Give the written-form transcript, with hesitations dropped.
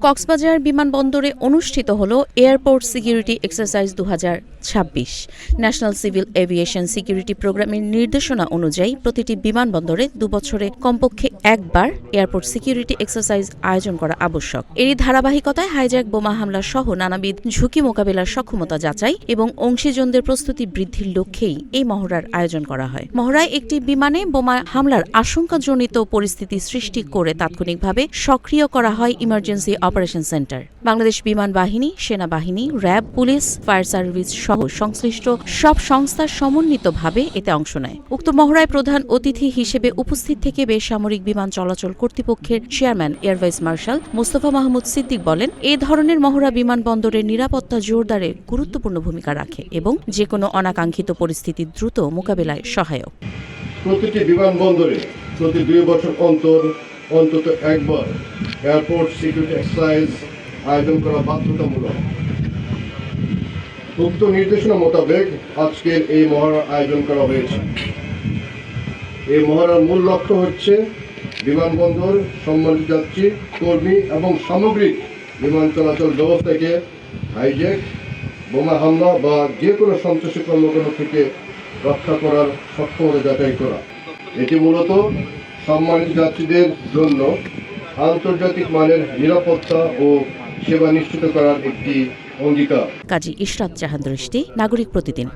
কক্সবাজার বিমানবন্দরে অনুষ্ঠিত হল airport security exercise 2026। National civil aviation security প্রোগ্রামের নির্দেশনা অনুযায়ী প্রতিটি বিমানবন্দরে 2 বছরে কমপক্ষে একবার এয়ারপোর্ট সিকিউরিটি এক্সারসাইজ আয়োজন করা আবশ্যক। এরই ধারাবাহিকতায় হাইজ্যাক, বোমা হামলা সহ নানাবিধ ঝুঁকি মোকাবিলার সক্ষমতা যাচাই এবং অংশীজনদের প্রস্তুতি বৃদ্ধির লক্ষ্যেই এই মহড়ার আয়োজন করা হয়। মহড়ায় একটি বিমানে বোমা হামলার আশঙ্কাজনিত পরিস্থিতি সৃষ্টি করে তাৎক্ষণিকভাবে সক্রিয় করা হয় ইমার্জেন্সি অপারেশন সেন্টার। বাংলাদেশ বিমান বাহিনী, সেনাবাহিনী, র্যাব, পুলিশ, ফায়ার সার্ভিস সহ সংশ্লিষ্ট সব সংস্থা সমন্বিতভাবে এতে অংশ নেয়। উক্ত মহড়ায় প্রধান অতিথি হিসেবে উপস্থিত থেকে বেসামরিক বিমান চলাচল কর্তৃপক্ষের chairman air vice marshal Mostafa Mahmud Siddique বলেন, এই ধরনের মহড়া বিমানবন্দরের নিরাপত্তা জোরদারে গুরুত্বপূর্ণ ভূমিকা রাখে এবং যেকোনো অনাকাঙ্ক্ষিত পরিস্থিতি দ্রুত মোকাবিলায় সহায়ক। প্রতিটি বিমানবন্দরে প্রতি 2 বছর অন্তত একবার এয়ারপোর্ট সিকিউরিটি এক্সারসাইজ আয়োজন করা বাধ্যতামূলক। উক্ত নির্দেশনা মোতাবেক আজকের এই মহড়া আয়োজন করা হয়েছে। এই মহড়ার মূল লক্ষ্য হচ্ছে বিমানবন্দর, সম্মানিত যাত্রী, কর্মী এবং সামগ্রিক বিমান চলাচল ব্যবস্থাকে হাইজ্যাক, বোমা হামলা বা যে কোনো সন্ত্রাসী কর্মকাণ্ড থেকে রক্ষা করার সক্ষমতা যাচাই করা। এটি মূলত সম্মানিত যাত্রীদের জন্য আন্তর্জাতিক মানের নিরাপত্তা ও সেবা নিশ্চিত করার একটি অঙ্গীকার। কাজী ইশরাত জাহান দৃষ্টি, নাগরিক প্রতিদিন।